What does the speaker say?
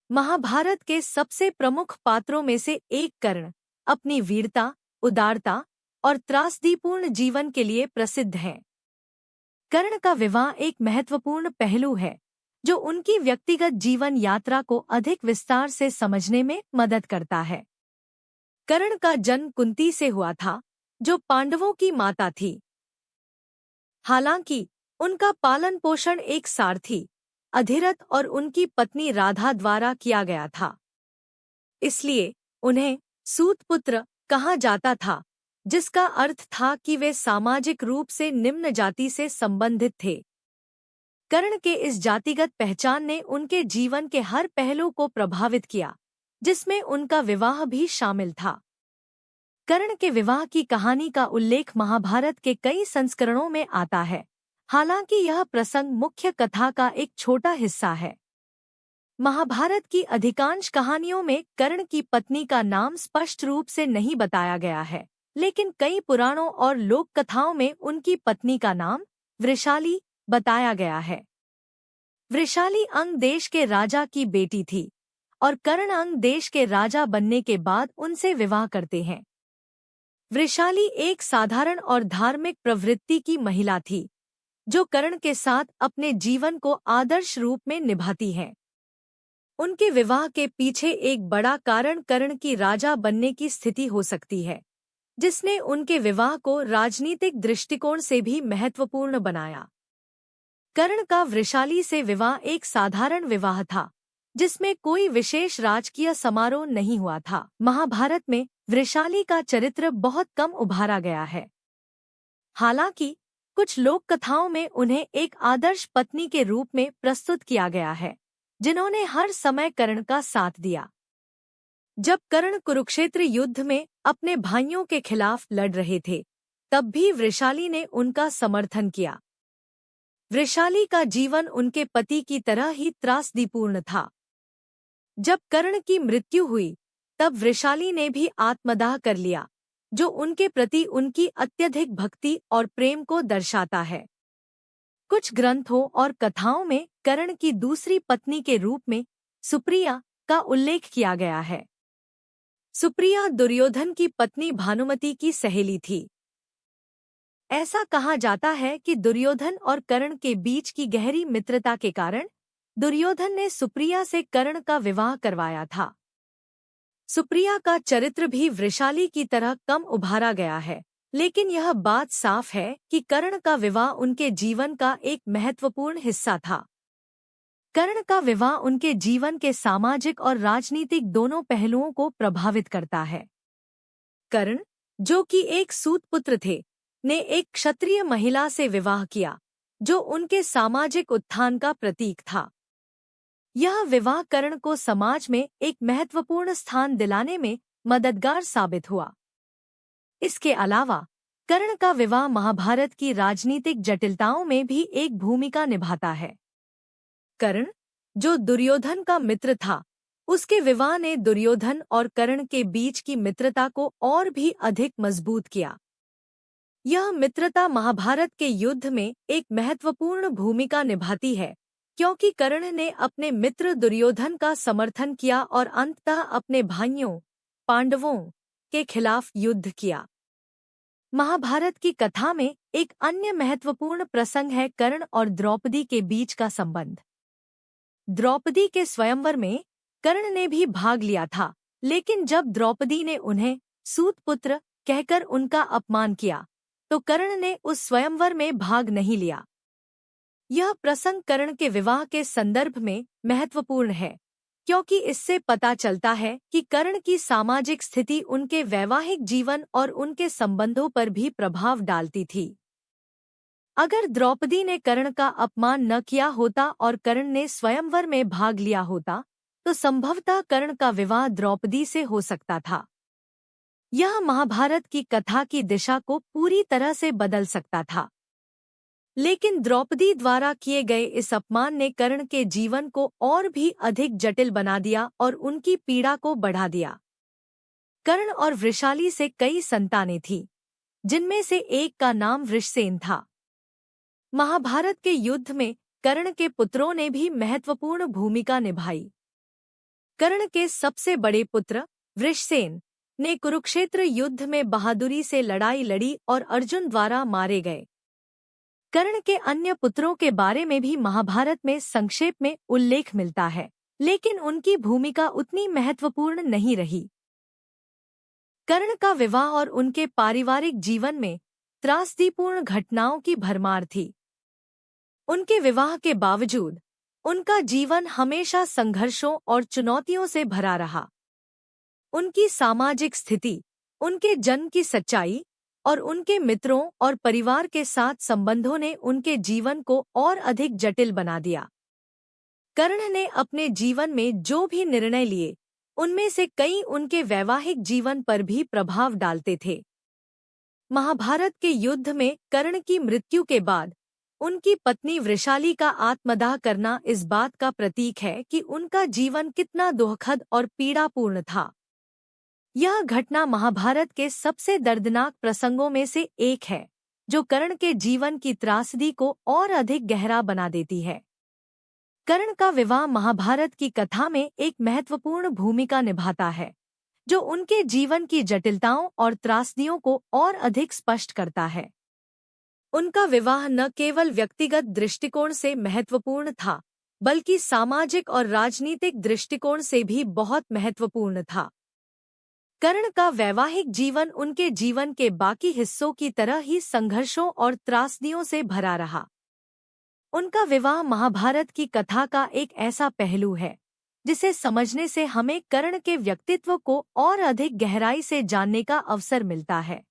महाभारत के सबसे प्रमुख पात्रों में से एक कर्ण अपनी वीरता, उदारता और त्रासदीपूर्ण जीवन के लिए प्रसिद्ध है। कर्ण का विवाह एक महत्वपूर्ण पहलू है जो उनकी व्यक्तिगत जीवन यात्रा को अधिक विस्तार से समझने में मदद करता है। कर्ण का जन्म कुंती से हुआ था, जो पांडवों की माता थी। हालांकि उनका पालन पोषण एक सारथी अधिरथ और उनकी पत्नी राधा द्वारा किया गया था, इसलिए उन्हें सूतपुत्र कहा जाता था, जिसका अर्थ था कि वे सामाजिक रूप से निम्न जाति से संबंधित थे। कर्ण के इस जातिगत पहचान ने उनके जीवन के हर पहलू को प्रभावित किया, जिसमें उनका विवाह भी शामिल था। कर्ण के विवाह की कहानी का उल्लेख महाभारत के कई संस्करणों में आता है, हालांकि यह प्रसंग मुख्य कथा का एक छोटा हिस्सा है। महाभारत की अधिकांश कहानियों में कर्ण की पत्नी का नाम स्पष्ट रूप से नहीं बताया गया है, लेकिन कई पुराणों और लोक कथाओं में उनकी पत्नी का नाम वृषाली बताया गया है। वृषाली अंग देश के राजा की बेटी थी और कर्ण अंग देश के राजा बनने के बाद उनसे विवाह करते हैं। वृषाली एक साधारण और धार्मिक प्रवृत्ति की महिला थी, जो कर्ण के साथ अपने जीवन को आदर्श रूप में निभाती है। उनके विवाह के पीछे एक बड़ा कारण कर्ण की राजा बनने की स्थिति हो सकती है, जिसने उनके विवाह को राजनीतिक दृष्टिकोण से भी महत्वपूर्ण बनाया। कर्ण का वृषाली से विवाह एक साधारण विवाह था, जिसमें कोई विशेष राजकीय समारोह नहीं हुआ था। महाभारत में वृषाली का चरित्र बहुत कम उभारा गया है। हालांकि कुछ लोक कथाओं में उन्हें एक आदर्श पत्नी के रूप में प्रस्तुत किया गया है, जिन्होंने हर समय कर्ण का साथ दिया। जब कर्ण कुरुक्षेत्र युद्ध में अपने भाइयों के खिलाफ लड़ रहे थे, तब भी वृषाली ने उनका समर्थन किया। वृषाली का जीवन उनके पति की तरह ही त्रासदीपूर्ण था। जब कर्ण की मृत्यु हुई, तब वृषाली ने भी आत्मदाह कर लिया, जो उनके प्रति उनकी अत्यधिक भक्ति और प्रेम को दर्शाता है। कुछ ग्रंथों और कथाओं में कर्ण की दूसरी पत्नी के रूप में सुप्रिया का उल्लेख किया गया है। सुप्रिया दुर्योधन की पत्नी भानुमति की सहेली थी। ऐसा कहा जाता है कि दुर्योधन और कर्ण के बीच की गहरी मित्रता के कारण दुर्योधन ने सुप्रिया से कर्ण का विवाह करवाया था। सुप्रिया का चरित्र भी वृषाली की तरह कम उभारा गया है, लेकिन यह बात साफ है कि कर्ण का विवाह उनके जीवन का एक महत्वपूर्ण हिस्सा था। कर्ण का विवाह उनके जीवन के सामाजिक और राजनीतिक दोनों पहलुओं को प्रभावित करता है। कर्ण, जो कि एक सूतपुत्र थे, ने एक क्षत्रिय महिला से विवाह किया, जो उनके सामाजिक उत्थान का प्रतीक था। यह विवाह कर्ण को समाज में एक महत्वपूर्ण स्थान दिलाने में मददगार साबित हुआ। इसके अलावा कर्ण का विवाह महाभारत की राजनीतिक जटिलताओं में भी एक भूमिका निभाता है। कर्ण, जो दुर्योधन का मित्र था, उसके विवाह ने दुर्योधन और कर्ण के बीच की मित्रता को और भी अधिक मजबूत किया। यह मित्रता महाभारत के युद्ध में एक महत्वपूर्ण भूमिका निभाती है, क्योंकि कर्ण ने अपने मित्र दुर्योधन का समर्थन किया और अंततः अपने भाइयों पांडवों के खिलाफ युद्ध किया। महाभारत की कथा में एक अन्य महत्वपूर्ण प्रसंग है कर्ण और द्रौपदी के बीच का संबंध। द्रौपदी के स्वयंवर में कर्ण ने भी भाग लिया था, लेकिन जब द्रौपदी ने उन्हें सूतपुत्र कहकर उनका अपमान किया, तो कर्ण ने उस स्वयंवर में भाग नहीं लिया। यह प्रसंग कर्ण के विवाह के संदर्भ में महत्वपूर्ण है, क्योंकि इससे पता चलता है कि कर्ण की सामाजिक स्थिति उनके वैवाहिक जीवन और उनके संबंधों पर भी प्रभाव डालती थी। अगर द्रौपदी ने कर्ण का अपमान न किया होता और कर्ण ने स्वयंवर में भाग लिया होता, तो संभवतः कर्ण का विवाह द्रौपदी से हो सकता था। यह महाभारत की कथा की दिशा को पूरी तरह से बदल सकता था। लेकिन द्रौपदी द्वारा किए गए इस अपमान ने कर्ण के जीवन को और भी अधिक जटिल बना दिया और उनकी पीड़ा को बढ़ा दिया। कर्ण और वृषाली से कई संतानें थीं, जिनमें से एक का नाम वृषसेन था। महाभारत के युद्ध में कर्ण के पुत्रों ने भी महत्वपूर्ण भूमिका निभाई। कर्ण के सबसे बड़े पुत्र वृषसेन ने कुरुक्षेत्र युद्ध में बहादुरी से लड़ाई लड़ी और अर्जुन द्वारा मारे गए। कर्ण के अन्य पुत्रों के बारे में भी महाभारत में संक्षेप में उल्लेख मिलता है, लेकिन उनकी भूमिका उतनी महत्वपूर्ण नहीं रही। कर्ण का विवाह और उनके पारिवारिक जीवन में त्रासदीपूर्ण घटनाओं की भरमार थी। उनके विवाह के बावजूद उनका जीवन हमेशा संघर्षों और चुनौतियों से भरा रहा। उनकी सामाजिक स्थिति, उनके जन्म की सच्चाई और उनके मित्रों और परिवार के साथ संबंधों ने उनके जीवन को और अधिक जटिल बना दिया। कर्ण ने अपने जीवन में जो भी निर्णय लिए, उनमें से कई उनके वैवाहिक जीवन पर भी प्रभाव डालते थे। महाभारत के युद्ध में कर्ण की मृत्यु के बाद उनकी पत्नी वृषाली का आत्मदाह करना इस बात का प्रतीक है कि उनका जीवन कितना दुखद और पीड़ापूर्ण था। यह घटना महाभारत के सबसे दर्दनाक प्रसंगों में से एक है, जो कर्ण के जीवन की त्रासदी को और अधिक गहरा बना देती है। कर्ण का विवाह महाभारत की कथा में एक महत्वपूर्ण भूमिका निभाता है, जो उनके जीवन की जटिलताओं और त्रासदियों को और अधिक स्पष्ट करता है। उनका विवाह न केवल व्यक्तिगत दृष्टिकोण से महत्वपूर्ण था, बल्कि सामाजिक और राजनीतिक दृष्टिकोण से भी बहुत महत्वपूर्ण था। कर्ण का वैवाहिक जीवन उनके जीवन के बाकी हिस्सों की तरह ही संघर्षों और त्रासदियों से भरा रहा। उनका विवाह महाभारत की कथा का एक ऐसा पहलू है, जिसे समझने से हमें कर्ण के व्यक्तित्व को और अधिक गहराई से जानने का अवसर मिलता है।